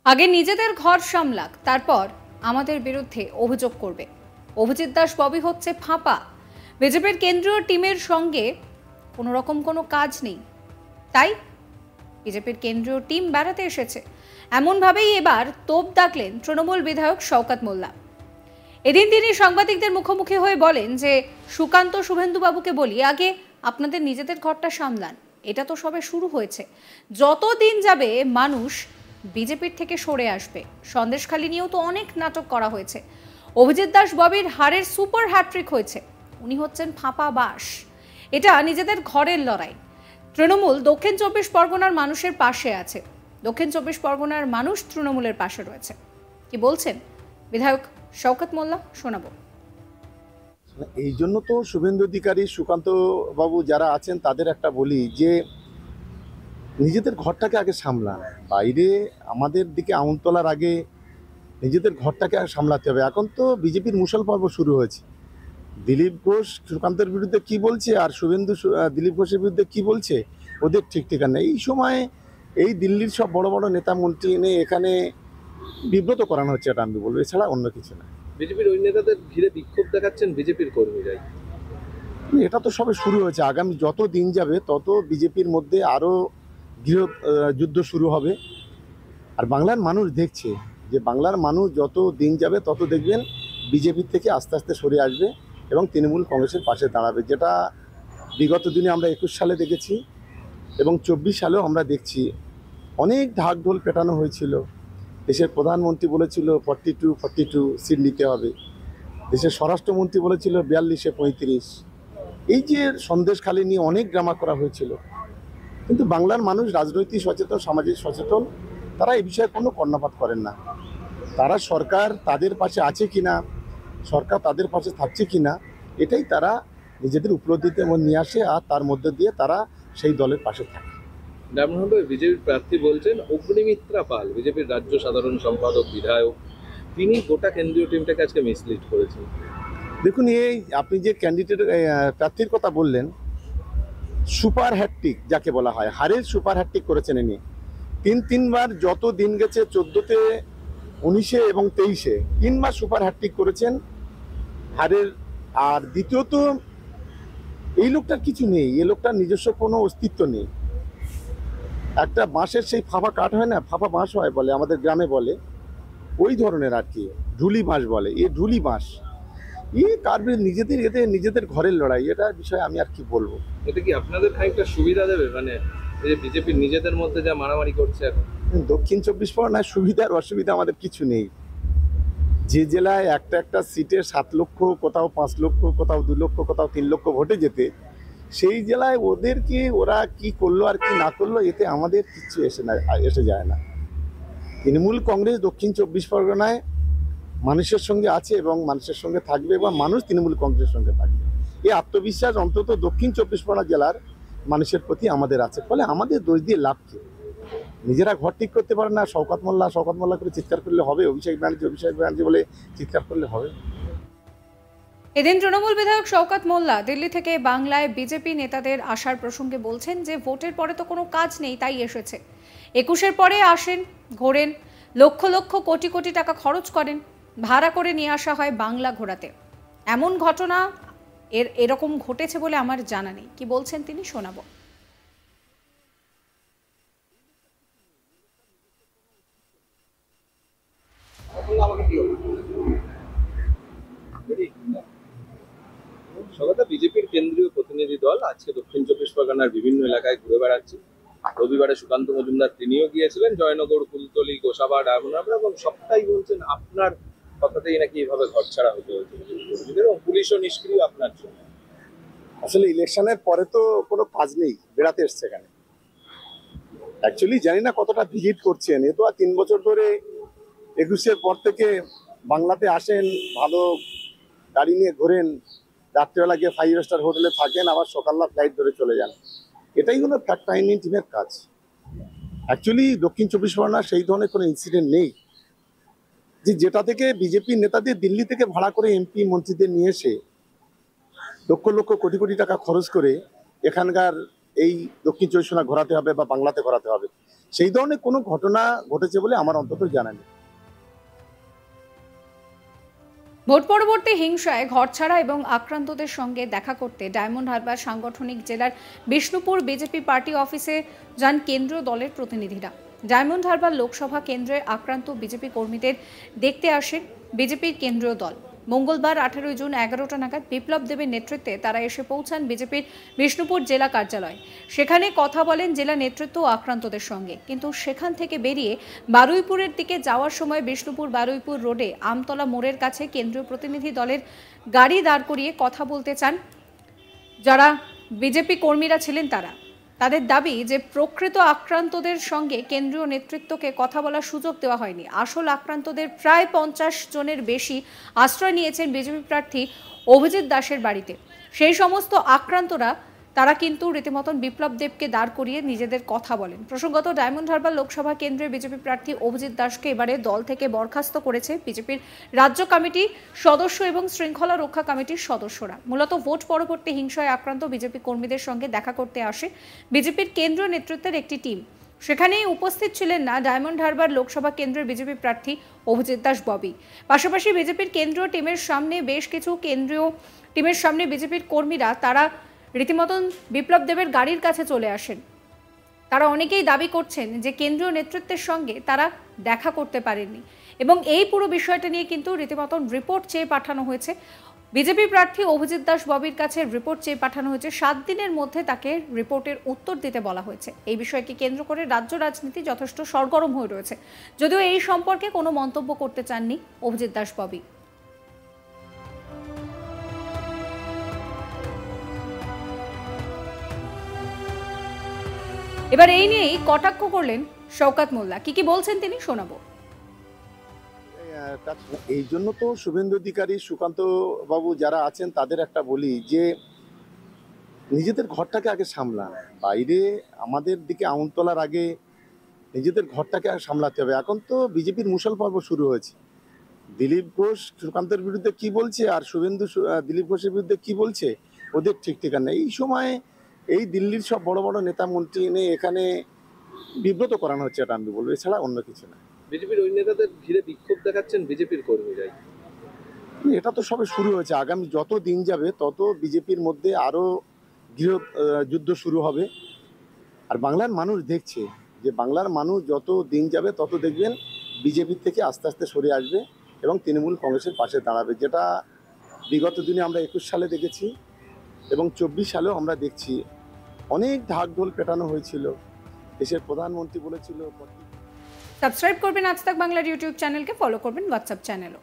আগে নিজেদের ঘর সামলাক, তারপর আমাদের বিরুদ্ধে অভিযোগ করবে। অভিজিৎ দাস ববি হচ্ছে ফাঁপা। বিজেপির কেন্দ্রীয় টিমের সঙ্গে কোনো রকম কোনো কাজ নেই, তাই বিজেপির কেন্দ্রীয় টিম বেড়াতে এসেছে, এমনভাবেই এবার তোপ দাগলেন তৃণমূল বিধায়ক শওকত মোল্লা। এদিন তিনি সাংবাদিকদের মুখোমুখি হয়ে বলেন যে সুকান্ত শুভেন্দুবাবুকে বলি, আগে আপনাদের নিজেদের ঘরটা সামলান, এটা তো সবে শুরু হয়েছে। যত দিন যাবে মানুষ বিজেপির থেকে সরে আসবে। সন্দেশখালী নিয়েও তো অনেক নাটক করা হয়েছে। অভিজিৎ দাস ববির হারের সুপার হ্যাট্রিক হয়েছে, উনি হচ্ছেন ফাঁপা বাস। এটা নিজেদের ঘরের লড়াই। তৃণমূল দক্ষিণ 24 পরগনার মানুষের পাশে আছে, দক্ষিণ 24 পরগনার মানুষ তৃণমূলের পাশে রয়েছে। কি বলছেন বিধায়ক শওকত মোল্লা, শোনাবো। এই জন্য তো শুভেন্দু অধিকারী, সুকান্ত বাবু যারা আছেন তাদের একটা বলি যে নিজেদের ঘরটাকে আগে সামলান। বাইরে আমাদের দিকে আঙুল তোলার আগে নিজেদের ঘরটাকে সামলাতে হবে। এখন তো বিজেপির মুসল পর্ব শুরু হয়েছে। দিলীপ ঘোষ সুকান্তের বিরুদ্ধে কি বলছে আর শুভেন্দু দিলীপ ঘোষের বিরুদ্ধে কি বলছে, ওদের ঠিক ঠিকানা। এই সময় এই দিল্লির সব বড় বড় নেতা মন্ত্রী এনে এখানে বিব্রত করানো হচ্ছে, এটা আমি বলবো, এছাড়া অন্য কিছু না। বিজেপির ওই নেতাদের ঘিরে বিক্ষোভ দেখাচ্ছেন বিজেপির কর্মীরাই। এটা তো সবে শুরু হয়েছে, আগামী যত দিন যাবে তত বিজেপির মধ্যে আরও গৃহ যুদ্ধ শুরু হবে। আর বাংলার মানুষ দেখছে যে বাংলার মানুষ যত দিন যাবে তত দেখবেন বিজেপির থেকে আস্তে আস্তে সরে আসবে এবং তৃণমূল কংগ্রেসের পাশে দাঁড়াবে, যেটা বিগত দিনে আমরা 21 সালে দেখেছি এবং 24 সালেও আমরা দেখছি। অনেক ঢাক ঢোল পেটানো হয়েছিল। দেশের প্রধানমন্ত্রী বলেছিল 42 সিট নিতে হবে, দেশের স্বরাষ্ট্রমন্ত্রী বলেছিল 42-এ 35। এই যে সন্দেশখালী নিয়ে অনেক ড্রামা করা হয়েছিল, কিন্তু বাংলার মানুষ রাজনৈতিক সচেতন, সামাজিক সচেতন, তারা এই বিষয়ে কোনো কর্ণপাত করেন না। তারা সরকার তাদের পাশে আছে কিনা, সরকার তাদের পাশে থাকছে কিনা, এটাই তারা নিজেদের উপলব্ধিতে নিয়ে আসে আর তার মধ্যে দিয়ে তারা সেই দলের পাশে থাকে। যেমনভাবে বিজেপির প্রার্থী বলছেন অগ্নিমিত্রা পাল, বিজেপির রাজ্য সাধারণ সম্পাদক বিধায়ক, তিনি গোটা কেন্দ্রীয় টিমটাকে আজকে মিসলিড করেছেন। দেখুন, এই আপনি যে ক্যান্ডিডেট প্রার্থীর কথা বললেন, সুপার হ্যাট্রিক যাকে বলা হয়, হারের সুপার হ্যাট্রিক করেছেন ইনি। তিনবার যত দিন গেছে, 14-তে, 19-এ এবং 23-এ 3 মাস সুপার হ্যাট্রিক করেছেন হারের। আর দ্বিতীয়ত, এই লোকটার কিছু নেই, এই লোকটার নিজস্ব কোনো অস্তিত্ব নেই। একটা বাঁশের সেই ফাঁপা কাঠ হয় না, ফাঁপা বাঁশ হয় বলে আমাদের গ্রামে বলে, ওই ধরনের আর কি, ঢুলি বাঁশ বলে। এ ঢুলি বাঁশ, কারবে নিজেদের ঘরের লড়াই। এটা বিষয়ে আমি আর কি বলবো। এটা কি আপনাদের খানিকটা সুবিধা দেবে, মানে বিজেপির নিজেদের মধ্যে যা মারামারি করছে এখন? দক্ষিণ 24 পরগনায় সুবিধার অসুবিধা আমাদের কিছু নেই। যে জেলায় একটা সিটে 7 লক্ষ, কোথাও 5 লক্ষ, কোথাও 2 লক্ষ, কোথাও 3 লক্ষ ভোটে যেতে, সেই জেলায় ওদেরকে ওরা কি করলো আর কি না করলো, এতে আমাদের কিছু এসে যায় না। তৃণমূল কংগ্রেস দক্ষিণ 24 পরগনায় মানুষের সঙ্গে আছে এবং মানুষের সঙ্গে থাকবে এবং মানুষ তৃণমূল কংগ্রেসের সঙ্গে থাকবে। এই আত্মবিশ্বাস অন্তত দক্ষিণ 24 পরগনা জেলার মানুষের প্রতি আমাদের আছে। ফলে আমাদের দোষ দিয়ে লাভ কি? নিজেরা ঘর ঠিক করতে পারে না, শওকত মোল্লা করে চিৎকার করলে হবে? অভিষেক ব্যানার্জি বলে চিৎকার করলে হবে? এদিন তৃণমূল বিধায়ক শওকত মোল্লা দিল্লি থেকে বাংলায় বিজেপি নেতাদের আসার প্রসঙ্গে বলছেন যে ভোটের পরে তো কোনো কাজ নেই, তাই এসেছে। 21-এর পরে আসেন, ঘোরেন, লক্ষ লক্ষ কোটি কোটি টাকা খরচ করেন, ভাড়া করে নিয়ে আসা হয় বাংলা ঘোরাতে। এমন ঘটনা এরকম ঘটেছে বলে আমার জানা নেই। কি বলছেন তিনি, শোনাবো। বিজেপির কেন্দ্রীয় প্রতিনিধি দল আজকে দক্ষিণ 24 পরগনার বিভিন্ন এলাকায় ঘুরে বেড়াচ্ছে। রবিবারে সুকান্ত মজুমদার তিনিও গিয়েছিলেন জয়নগর, কুলতলি, গোসাবা, ডায়মন্ড, এবং সবটাই বলছেন আপনার কথাতেই নাকি এভাবে ঘর ছাড়া হতে হয়েছে এবং পুলিশও নিষ্ক্রিয় আপনার জন্য। আসলে ইলেকশনের পরে তো কোনো কাজ নেই, বেড়াতে এসছে এখানে। অ্যাকচুয়ালি জানি না কতটা ভিজিট করছেন। এ তো আর 3 বছর ধরে 21-এর পর থেকে বাংলাতে আসেন, ভালো গাড়ি নিয়ে ঘোরেন, রাত্রেবেলা গিয়ে 5 স্টার হোটেলে থাকেন, আবার সকালবেলা ফ্লাইট ধরে চলে যান। এটাই হলো ফ্যাক্ট ফাইন্ডিং টিমের কাজ। অ্যাকচুয়ালি দক্ষিণ 24 পরগনা সেই ধরনের কোনো ইনসিডেন্ট নেই যেটা থেকে বিজেপির নেতাদের দিল্লি থেকে ভাড়া করে এমপি মন্ত্রীদের নিয়ে এসে লক্ষ লক্ষ কোটি কোটি টাকা খরচ করে এখানকার এই দক্ষিণ 24 পরগনা ঘোরাতে হবে বা বাংলাতে ঘোরাতে হবে। সেই ধরনের কোনো ঘটনা ঘটেছে বলে আমার অন্তত জানা নেই। ভোট পরবর্তী হিংসায় ঘরছাড়া এবং আক্রান্তদের সঙ্গে দেখা করতে ডায়মন্ড হারবার সাংগঠনিক জেলার বিষ্ণুপুর বিজেপি পার্টি অফিসে যান কেন্দ্রীয় দলের প্রতিনিধিরা। ডায়মন্ড হারবার লোকসভা কেন্দ্রে আক্রান্ত বিজেপি কর্মীদের দেখতে আসেন বিজেপির কেন্দ্রীয় দল। মঙ্গলবার 18 জুন 11টা নাগাদ বিপ্লব দেবের নেতৃত্বে তারা এসে পৌঁছান বিজেপির বিষ্ণুপুর জেলা কার্যালয়। সেখানে কথা বলেন জেলা নেতৃত্ব ও আক্রান্তদের সঙ্গে, কিন্তু সেখান থেকে বেরিয়ে বারুইপুরের দিকে যাওয়ার সময় বিষ্ণুপুর বারুইপুর রোডে আমতলা মোড়ের কাছে কেন্দ্রীয় প্রতিনিধি দলের গাড়ি দাঁড় করিয়ে কথা বলতে চান যারা বিজেপি কর্মীরা ছিলেন তারা। তাদের দাবি যে প্রকৃত আক্রান্তদের সঙ্গে কেন্দ্রীয় নেতৃত্বকে কথা বলার সুযোগ দেওয়া হয়নি। আসল আক্রান্তদের প্রায় 50 জনের বেশি আশ্রয় নিয়েছেন বিজেপি প্রার্থী অভিজিৎ দাসের বাড়িতে। সেই সমস্ত আক্রান্তরা তারা কিন্তু রীতিমতন বিপ্লব দেবকে দাঁড় করিয়ে নিজেদের কথা বলেন। প্রসঙ্গত, ডায়মন্ড হারবার লোকসভা কেন্দ্রের বিজেপি প্রার্থী অভিজিৎ দাসকে এবারে দল থেকে বরখাস্ত করেছে বিজেপির রাজ্য কমিটি সদস্য এবং শৃঙ্খলা রক্ষা কমিটির সদস্যরা। মূলত ভোট পরবর্তী হিংসায় আক্রান্ত বিজেপি কর্মীদের সঙ্গে দেখা করতে আসে বিজেপির কেন্দ্রীয় নেতৃত্বের একটি টিম। সেখানেই উপস্থিত ছিলেন না ডায়মন্ড হারবার লোকসভা কেন্দ্রের বিজেপি প্রার্থী অভিজিৎ দাস ববি। পাশাপাশি বিজেপির কেন্দ্রীয় টিমের সামনে বিজেপির কর্মীরা তারা রীতিমতন বিপ্লব দেবের গাড়ির কাছে চলে আসেন। তারা অনেকেই দাবি করছেন যে কেন্দ্রীয় নেতৃত্বের সঙ্গে তারা দেখা করতে পারেননি এবং এই পুরো বিষয়টা নিয়ে কিন্তু রীতিমতন রিপোর্ট চেয়ে পাঠানো হয়েছে বিজেপি প্রার্থী অভিজিৎ দাস ববির কাছে। রিপোর্ট চেয়ে পাঠানো হয়েছে, 7 দিনের মধ্যে তাকে রিপোর্টের উত্তর দিতে বলা হয়েছে। এই বিষয়কে কেন্দ্র করে রাজ্য রাজনীতি যথেষ্ট সরগরম হয়ে রয়েছে, যদিও এই সম্পর্কে কোনো মন্তব্য করতে চাননি অভিজিৎ দাস ববি। এবার এই নিয়েই কটাক্ষ করলেন শওকত মোল্লা। কি বলছেন তিনি শোনাবো। এই জন্য তো শুভেন্দু অধিকারী, সুকান্ত বাবু যারা আছেন তাদের একটা বলি যে নিজেদের ঘরটাকে আগে সামলান। বাইরে আমাদের দিকে আঙুল তোলার আগে নিজেদের ঘরটাকে সামলাতে হবে। এখন তো বিজেপির মুসল পর্ব শুরু হয়েছে। দিলীপ ঘোষ সুকান্তের বিরুদ্ধে কি বলছে আর শুভেন্দু দিলীপ ঘোষের বিরুদ্ধে কি বলছে, ওদের ঠিক ঠিকানা নেই। এই সময় এই দিল্লির সব বড় বড় নেতা মন্ত্রী এনে এখানে বিব্রত করানো হচ্ছে, এটা আমি বলবো, এছাড়া অন্য কিছু না। বিজেপির ওই নেতাদের ঘিরে বিক্ষোভ দেখাচ্ছেন বিজেপির কর্মীরাই। এটা তো সবে শুরু হয়েছে। আগামী যত দিন যাবে তত বিজেপির মধ্যে আরো যুদ্ধ শুরু হবে। আর বাংলার মানুষ দেখছে যে বাংলার মানুষ যত দিন যাবে তত দেখবেন বিজেপির থেকে আস্তে আস্তে সরে আসবে এবং তৃণমূল কংগ্রেসের পাশে দাঁড়াবে, যেটা বিগত দিনে আমরা 21 সালে দেখেছি এবং 24 সালেও আমরা দেখছি। অনেক ঢাকঢোল পেটানো হয়েছিল, দেশের প্রধানমন্ত্রী বলেছিল। সাবস্ক্রাইব করবেন আজ তাক বাংলার ইউটিউব চ্যানেলকে, ফলো করবেন হোয়াটসঅ্যাপ চ্যানেলও।